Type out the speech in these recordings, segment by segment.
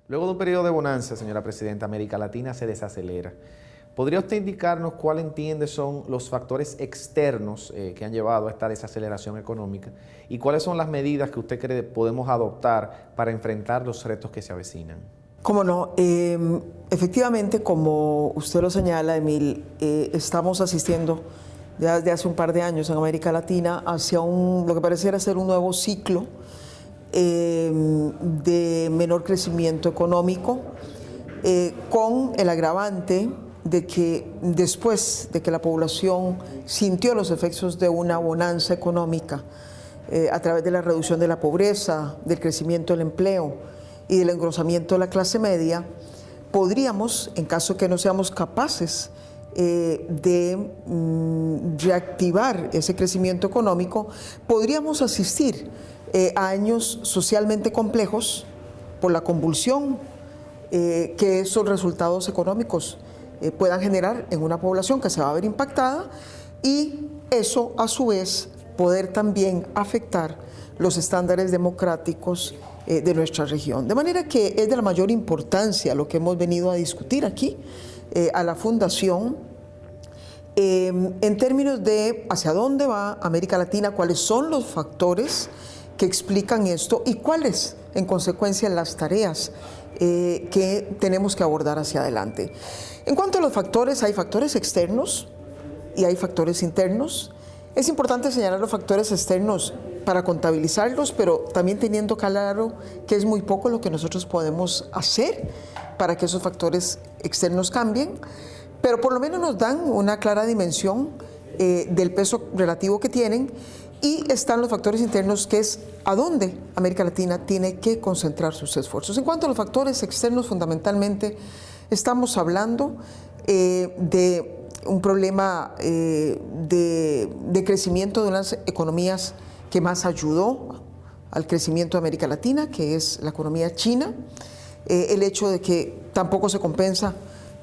Luego de un periodo de bonanza, señora Presidenta, América Latina se desacelera. ¿Podría usted indicarnos cuál entiende son los factores externos que han llevado a esta desaceleración económica y cuáles son las medidas que usted cree podemos adoptar para enfrentar los retos que se avecinan? Cómo no, efectivamente, como usted lo señala, Emil, estamos asistiendo desde hace un par de años en América Latina hacia lo que pareciera ser un nuevo ciclo de menor crecimiento económico, con el agravante de que después de que la población sintió los efectos de una bonanza económica a través de la reducción de la pobreza, del crecimiento del empleo y del engrosamiento de la clase media, podríamos, en caso que no seamos capaces de reactivar ese crecimiento económico, podríamos asistir a años socialmente complejos por la convulsión que esos resultados económicos puedan generar en una población que se va a ver impactada, y eso a su vez poder también afectar los estándares democráticos de nuestra región. De manera que es de la mayor importancia lo que hemos venido a discutir aquí a la Fundación en términos de hacia dónde va América Latina, cuáles son los factores que explican esto y cuáles en consecuencia las tareas que tenemos que abordar hacia adelante. En cuanto a los factores, hay factores externos y hay factores internos. Es importante señalar los factores externos para contabilizarlos, pero también teniendo claro que es muy poco lo que nosotros podemos hacer para que esos factores externos cambien, pero por lo menos nos dan una clara dimensión del peso relativo que tienen. Y están los factores internos, que es a dónde América Latina tiene que concentrar sus esfuerzos. En cuanto a los factores externos, fundamentalmente estamos hablando de un problema de crecimiento de unas economías que más ayudó al crecimiento de América Latina, que es la economía china, el hecho de que tampoco se compensa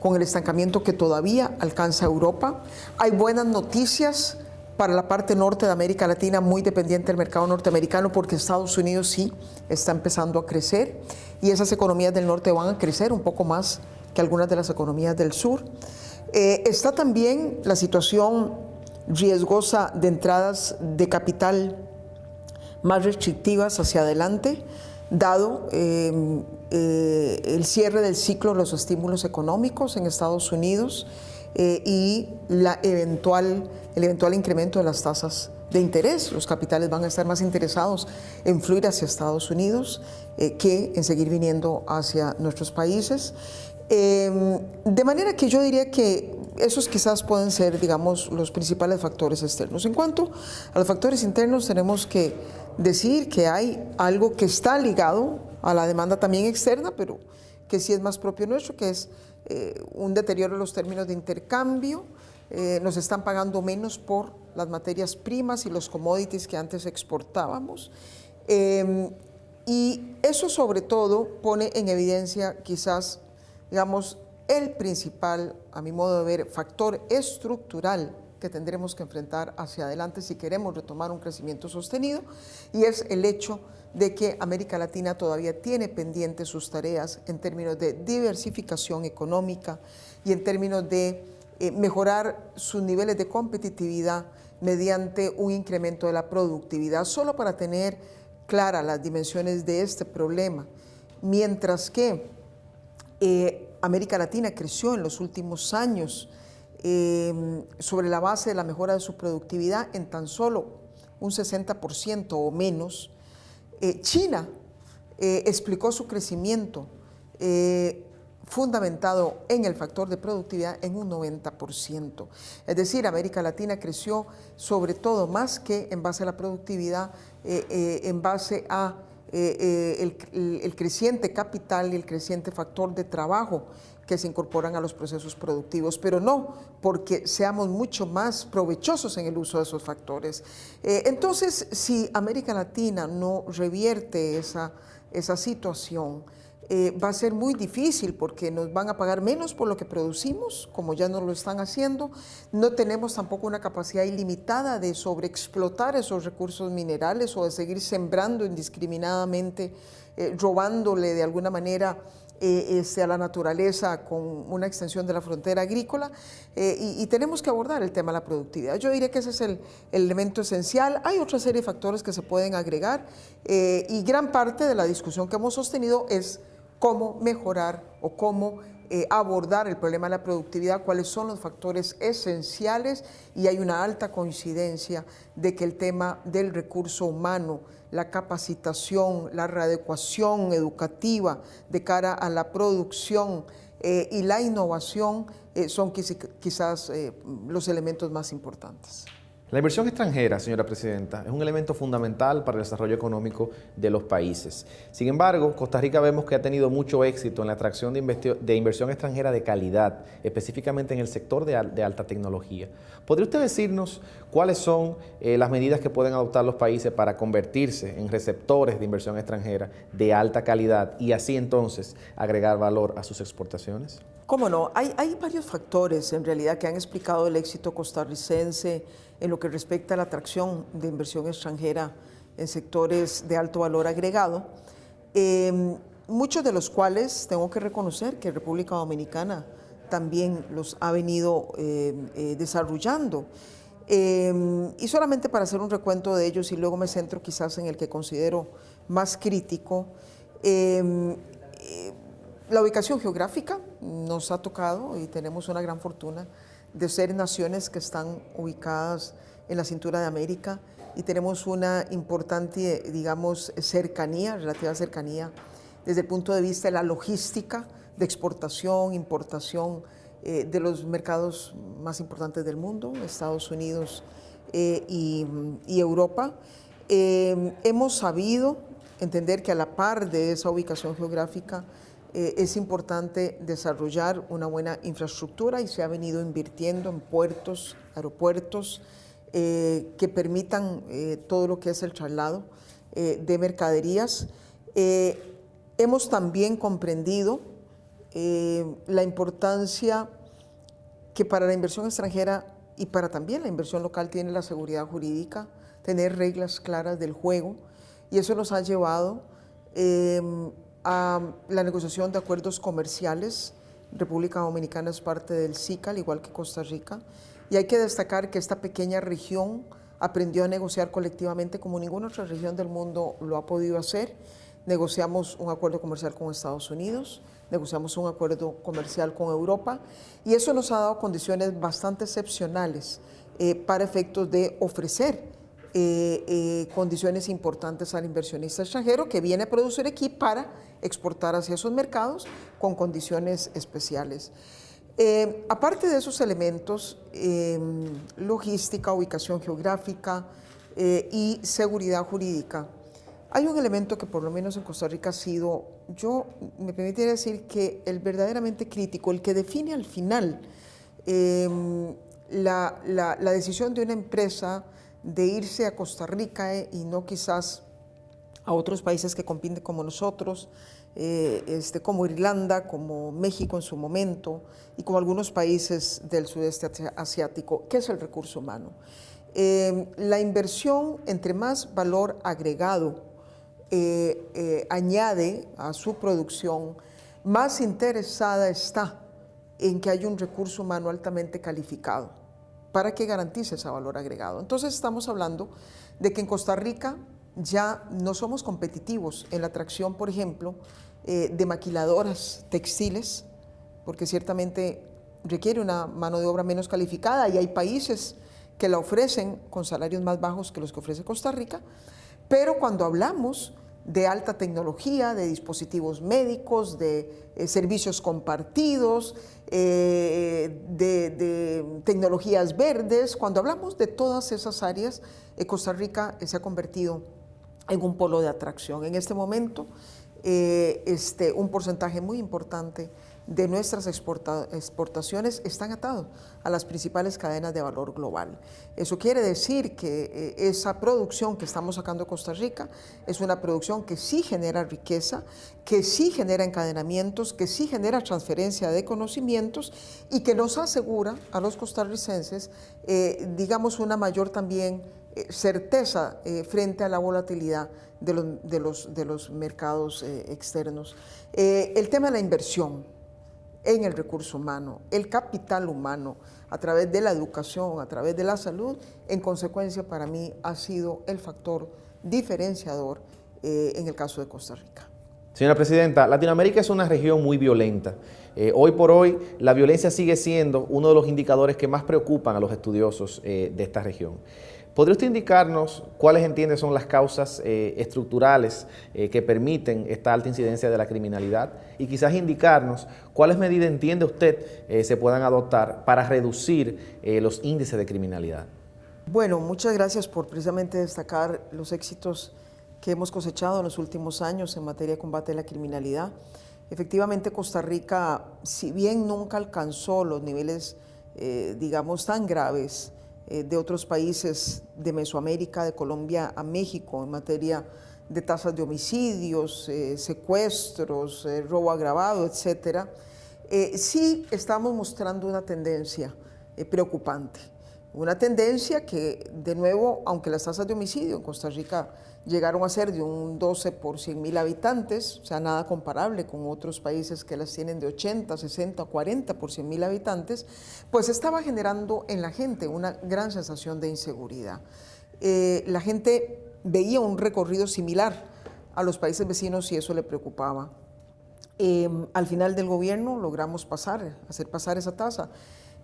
con el estancamiento que todavía alcanza Europa. Hay buenas noticias para la parte norte de América Latina, muy dependiente del mercado norteamericano, porque Estados Unidos sí está empezando a crecer y esas economías del norte van a crecer un poco más que algunas de las economías del sur. Está también la situación riesgosa de entradas de capital más restrictivas hacia adelante, dado el cierre del ciclo de los estímulos económicos en Estados Unidos y el eventual incremento de las tasas de interés. Los capitales van a estar más interesados en fluir hacia Estados Unidos que en seguir viniendo hacia nuestros países. De manera que yo diría que esos quizás pueden ser, digamos, los principales factores externos. En cuanto a los factores internos, tenemos que decir que hay algo que está ligado a la demanda también externa, pero que sí es más propio nuestro, que es un deterioro en los términos de intercambio. Nos están pagando menos por las materias primas y los commodities que antes exportábamos. Y eso sobre todo pone en evidencia quizás, digamos, el principal, a mi modo de ver, factor estructural que tendremos que enfrentar hacia adelante si queremos retomar un crecimiento sostenido, y es el hecho de que América Latina todavía tiene pendientes sus tareas en términos de diversificación económica y en términos de mejorar sus niveles de competitividad mediante un incremento de la productividad. Solo para tener claras las dimensiones de este problema, mientras que América Latina creció en los últimos años sobre la base de la mejora de su productividad en tan solo un 60% o menos, China explicó su crecimiento fundamentado en el factor de productividad en un 90%. Es decir, América Latina creció sobre todo más que en base a la productividad, en base a el creciente capital y el creciente factor de trabajo que se incorporan a los procesos productivos, pero no porque seamos mucho más provechosos en el uso de esos factores. Entonces, si América Latina no revierte esa situación, va a ser muy difícil porque nos van a pagar menos por lo que producimos, como ya nos lo están haciendo. No tenemos tampoco una capacidad ilimitada de sobreexplotar esos recursos minerales o de seguir sembrando indiscriminadamente, robándole de alguna manera a la naturaleza con una extensión de la frontera agrícola y tenemos que abordar el tema de la productividad. Yo diría que ese es el elemento esencial. Hay otra serie de factores que se pueden agregar y gran parte de la discusión que hemos sostenido es cómo mejorar o cómo abordar el problema de la productividad, cuáles son los factores esenciales, y hay una alta coincidencia de que el tema del recurso humano, la capacitación, la readecuación educativa de cara a la producción y la innovación son quizás los elementos más importantes. La inversión extranjera, señora presidenta, es un elemento fundamental para el desarrollo económico de los países. Sin embargo, Costa Rica vemos que ha tenido mucho éxito en la atracción de inversión extranjera de calidad, específicamente en el sector de alta tecnología. ¿Podría usted decirnos cuáles son las medidas que pueden adoptar los países para convertirse en receptores de inversión extranjera de alta calidad y así entonces agregar valor a sus exportaciones? ¿Cómo no? Hay varios factores en realidad que han explicado el éxito costarricense en lo que respecta a la atracción de inversión extranjera en sectores de alto valor agregado, muchos de los cuales tengo que reconocer que República Dominicana también los ha venido desarrollando. Y solamente para hacer un recuento de ellos y luego me centro quizás en el que considero más crítico, la ubicación geográfica nos ha tocado y tenemos una gran fortuna de ser naciones que están ubicadas en la cintura de América y tenemos una importante, digamos, cercanía, relativa cercanía, desde el punto de vista de la logística, de exportación, importación de los mercados más importantes del mundo, Estados Unidos y Europa. Hemos sabido entender que a la par de esa ubicación geográfica es importante desarrollar una buena infraestructura y se ha venido invirtiendo en puertos, aeropuertos que permitan todo lo que es el traslado de mercaderías. Hemos también comprendido la importancia que para la inversión extranjera y para también la inversión local tiene la seguridad jurídica, tener reglas claras del juego, y eso nos ha llevado a la negociación de acuerdos comerciales. República Dominicana es parte del SICA, al igual que Costa Rica, y hay que destacar que esta pequeña región aprendió a negociar colectivamente como ninguna otra región del mundo lo ha podido hacer. Negociamos un acuerdo comercial con Estados Unidos, negociamos un acuerdo comercial con Europa, y eso nos ha dado condiciones bastante excepcionales para efectos de ofrecer condiciones importantes al inversionista extranjero que viene a producir aquí para exportar hacia esos mercados con condiciones especiales. Aparte de esos elementos, logística, ubicación geográfica y seguridad jurídica, hay un elemento que por lo menos en Costa Rica ha sido, yo me permitiría decir que el verdaderamente crítico, el que define al final la decisión de una empresa de irse a Costa Rica y no quizás a otros países que compiten como nosotros, como Irlanda, como México en su momento y como algunos países del sudeste asiático, que es el recurso humano. La inversión, entre más valor agregado añade a su producción, más interesada está en que haya un recurso humano altamente calificado para que garantice ese valor agregado. Entonces estamos hablando de que en Costa Rica ya no somos competitivos en la atracción, por ejemplo, de maquiladoras textiles, porque ciertamente requiere una mano de obra menos calificada y hay países que la ofrecen con salarios más bajos que los que ofrece Costa Rica, pero cuando hablamos de alta tecnología, de dispositivos médicos, de servicios compartidos, de tecnologías verdes. Cuando hablamos de todas esas áreas, Costa Rica se ha convertido en un polo de atracción. En este momento, un porcentaje muy importante de nuestras exportaciones están atados a las principales cadenas de valor global. Eso quiere decir que esa producción que estamos sacando de Costa Rica es una producción que sí genera riqueza, que sí genera encadenamientos, que sí genera transferencia de conocimientos y que nos asegura a los costarricenses, digamos, una mayor también certeza frente a la volatilidad de los mercados externos. El tema de la inversión en el recurso humano, el capital humano, a través de la educación, a través de la salud, en consecuencia para mí ha sido el factor diferenciador en el caso de Costa Rica. Señora Presidenta, Latinoamérica es una región muy violenta. Hoy por hoy la violencia sigue siendo uno de los indicadores que más preocupan a los estudiosos de esta región. ¿Podría usted indicarnos cuáles entiende son las causas estructurales que permiten esta alta incidencia de la criminalidad y quizás indicarnos cuáles medidas entiende usted se puedan adoptar para reducir los índices de criminalidad? Bueno, muchas gracias por precisamente destacar los éxitos que hemos cosechado en los últimos años en materia de combate a la criminalidad. Efectivamente, Costa Rica, si bien nunca alcanzó los niveles, digamos, tan graves de otros países de Mesoamérica, de Colombia a México, en materia de tasas de homicidios, secuestros, robo agravado, etcétera, sí estamos mostrando una tendencia preocupante. Una tendencia que, de nuevo, aunque las tasas de homicidio en Costa Rica llegaron a ser de un 12 por 100.000 habitantes, o sea, nada comparable con otros países que las tienen de 80, 60, 40 por 100.000 habitantes, pues estaba generando en la gente una gran sensación de inseguridad. La gente veía un recorrido similar a los países vecinos y eso le preocupaba. Al final del gobierno logramos hacer pasar esa tasa,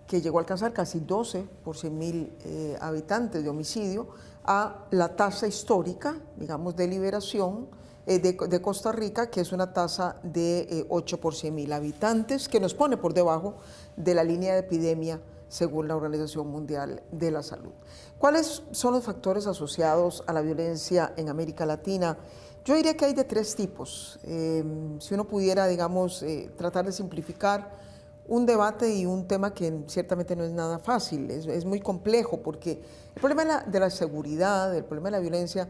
que llegó a alcanzar casi 12 por 100.000 habitantes de homicidio, a la tasa histórica, digamos, de liberación de Costa Rica, que es una tasa de 8 por 100.000 habitantes, que nos pone por debajo de la línea de epidemia según la Organización Mundial de la Salud. ¿Cuáles son los factores asociados a la violencia en América Latina? Yo diría que hay de tres tipos. Si uno pudiera, digamos, tratar de simplificar un debate y un tema que ciertamente no es nada fácil, es muy complejo, porque el problema de la seguridad, el problema de la violencia,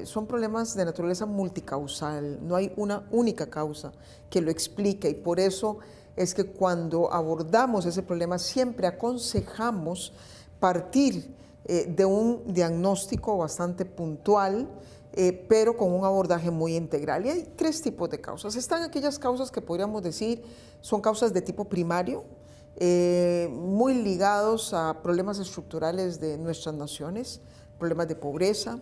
son problemas de naturaleza multicausal, no hay una única causa que lo explique, y por eso es que cuando abordamos ese problema siempre aconsejamos partir de un diagnóstico bastante puntual, pero con un abordaje muy integral. Y hay tres tipos de causas. Están aquellas causas que podríamos decir son causas de tipo primario, muy ligados a problemas estructurales de nuestras naciones, problemas de pobreza,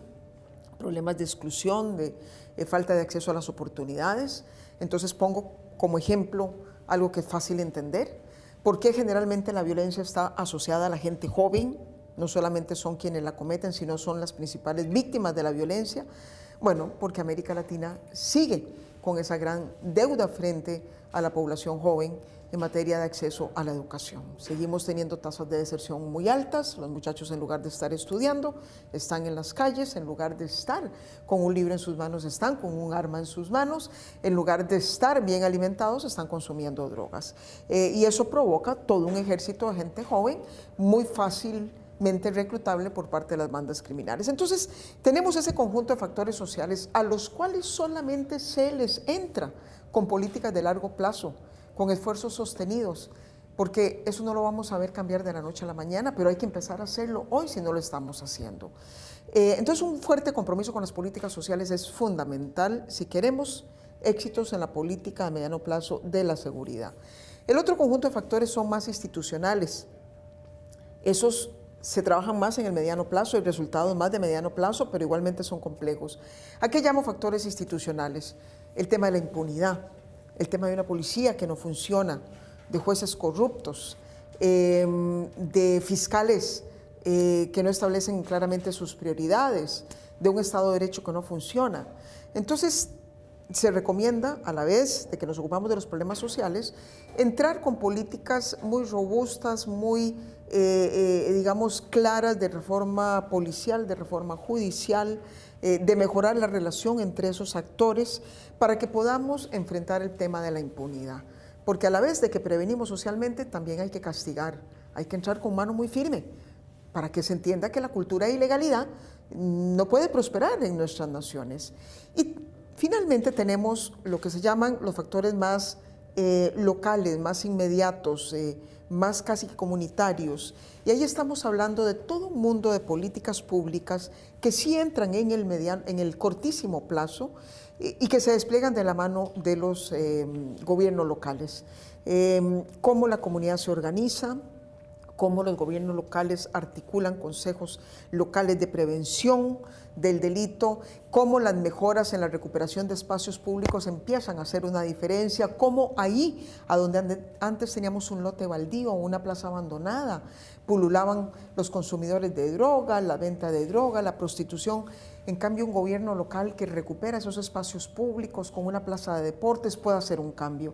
problemas de exclusión, de falta de acceso a las oportunidades. Entonces pongo como ejemplo algo que es fácil de entender. ¿Por qué generalmente la violencia está asociada a la gente joven? No solamente son quienes la cometen, sino son las principales víctimas de la violencia. Bueno, porque América Latina sigue con esa gran deuda frente a la población joven en materia de acceso a la educación. Seguimos teniendo tasas de deserción muy altas, los muchachos en lugar de estar estudiando, están en las calles, en lugar de estar con un libro en sus manos, están con un arma en sus manos, en lugar de estar bien alimentados, están consumiendo drogas. Y eso provoca todo un ejército de gente joven muy fácilmente reclutable por parte de las bandas criminales. Entonces, tenemos ese conjunto de factores sociales a los cuales solamente se les entra con políticas de largo plazo, con esfuerzos sostenidos, porque eso no lo vamos a ver cambiar de la noche a la mañana, pero hay que empezar a hacerlo hoy si no lo estamos haciendo. Entonces, un fuerte compromiso con las políticas sociales es fundamental si queremos éxitos en la política a mediano plazo de la seguridad. El otro conjunto de factores son más institucionales. Esos se trabajan más en el mediano plazo, hay resultados más de mediano plazo, pero igualmente son complejos. ¿A qué llamo factores institucionales? El tema de la impunidad, el tema de una policía que no funciona, de jueces corruptos, de fiscales que no establecen claramente sus prioridades, de un Estado de Derecho que no funciona. Entonces, se recomienda, a la vez de que nos ocupamos de los problemas sociales, entrar con políticas muy robustas, muy, digamos, claras de reforma policial, de reforma judicial, de mejorar la relación entre esos actores para que podamos enfrentar el tema de la impunidad. Porque a la vez de que prevenimos socialmente, también hay que castigar, hay que entrar con mano muy firme para que se entienda que la cultura de ilegalidad no puede prosperar en nuestras naciones. Y finalmente tenemos lo que se llaman los factores más locales, más inmediatos, más casi que comunitarios. Y ahí estamos hablando de todo un mundo de políticas públicas que sí entran en el cortísimo plazo y que se despliegan de la mano de los gobiernos locales. Cómo la comunidad se organiza, cómo los gobiernos locales articulan consejos locales de prevención del delito, cómo las mejoras en la recuperación de espacios públicos empiezan a hacer una diferencia, cómo ahí, a donde antes teníamos un lote baldío o una plaza abandonada, pululaban los consumidores de droga, la venta de droga, la prostitución. En cambio, un gobierno local que recupera esos espacios públicos con una plaza de deportes puede hacer un cambio.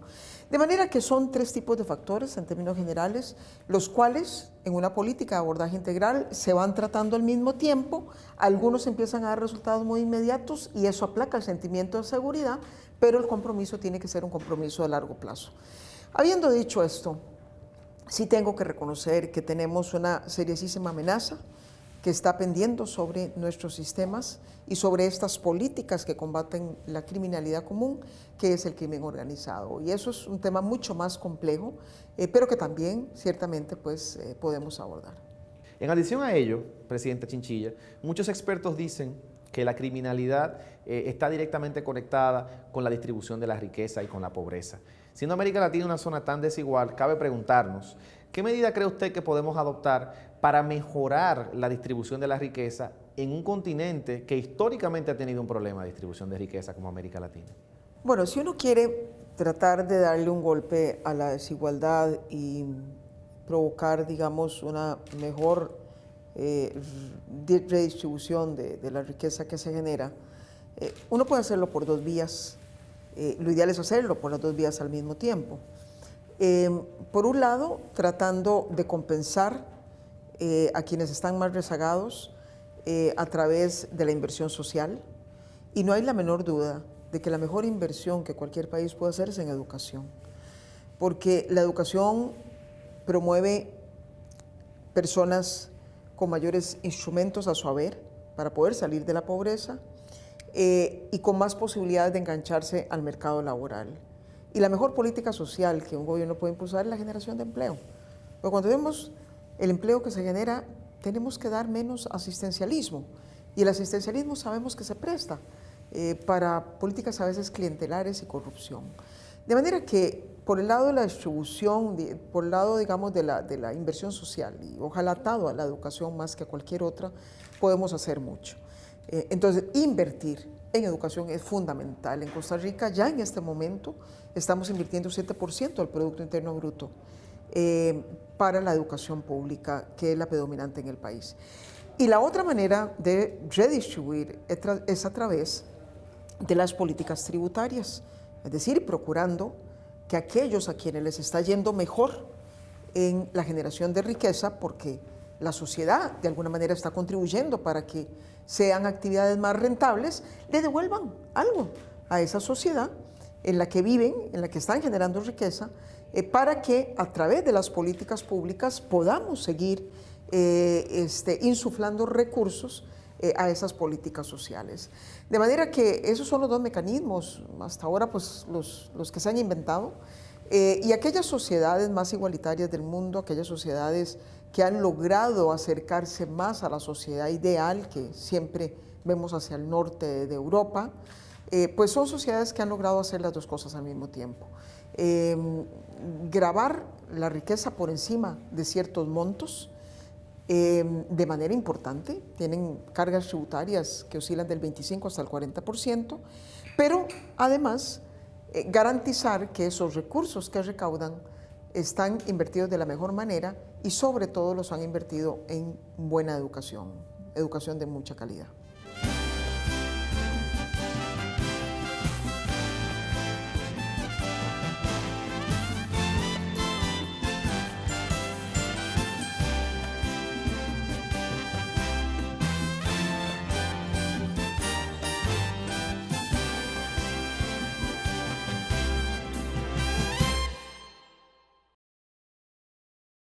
De manera que son 3 tipos de factores en términos generales, los cuales en una política de abordaje integral se van tratando al mismo tiempo, algunos empiezan a dar resultados muy inmediatos y eso aplaca el sentimiento de seguridad, pero el compromiso tiene que ser un compromiso de largo plazo. Habiendo dicho esto, sí tengo que reconocer que tenemos una seriosísima amenaza que está pendiendo sobre nuestros sistemas y sobre estas políticas que combaten la criminalidad común, que es el crimen organizado. Y eso es un tema mucho más complejo, pero que también ciertamente pues, podemos abordar. En adición a ello, presidenta Chinchilla, muchos expertos dicen que la criminalidad está directamente conectada con la distribución de la riqueza y con la pobreza. Siendo América Latina una zona tan desigual, cabe preguntarnos, ¿qué medida cree usted que podemos adoptar para mejorar la distribución de la riqueza en un continente que históricamente ha tenido un problema de distribución de riqueza como América Latina? Bueno, si uno quiere tratar de darle un golpe a la desigualdad y provocar, digamos, una mejor redistribución de la riqueza que se genera, uno puede hacerlo por 2 vías. Lo ideal es hacerlo por las 2 vías al mismo tiempo. Por un lado, tratando de compensar a quienes están más rezagados a través de la inversión social, y no hay la menor duda de que la mejor inversión que cualquier país puede hacer es en educación, porque la educación promueve personas con mayores instrumentos a su haber para poder salir de la pobreza y con más posibilidades de engancharse al mercado laboral. Y la mejor política social que un gobierno puede impulsar es la generación de empleo. Porque cuando vemos el empleo que se genera, tenemos que dar menos asistencialismo. Y el asistencialismo sabemos que se presta para políticas a veces clientelares y corrupción. De manera que por el lado de la distribución, por el lado, digamos, de la inversión social, y ojalá atado a la educación más que a cualquier otra, podemos hacer mucho. Entonces, invertir en educación es fundamental. En Costa Rica ya en este momento estamos invirtiendo 7% del Producto Interno Bruto para la educación pública, que es la predominante en el país. Y la otra manera de redistribuir es a través de las políticas tributarias, es decir, procurando que aquellos a quienes les está yendo mejor en la generación de riqueza, porque la sociedad de alguna manera está contribuyendo para que sean actividades más rentables, le devuelvan algo a esa sociedad en la que viven, en la que están generando riqueza, para que a través de las políticas públicas podamos seguir insuflando recursos a esas políticas sociales. De manera que esos son los 2 mecanismos, hasta ahora pues los que se han inventado, y aquellas sociedades más igualitarias del mundo, aquellas sociedades que han logrado acercarse más a la sociedad ideal que siempre vemos hacia el norte de Europa, pues son sociedades que han logrado hacer las 2 cosas al mismo tiempo. Gravar la riqueza por encima de ciertos montos, de manera importante, tienen cargas tributarias que oscilan del 25 hasta el 40%, pero además garantizar que esos recursos que recaudan están invertidos de la mejor manera y sobre todo los han invertido en buena educación, educación de mucha calidad.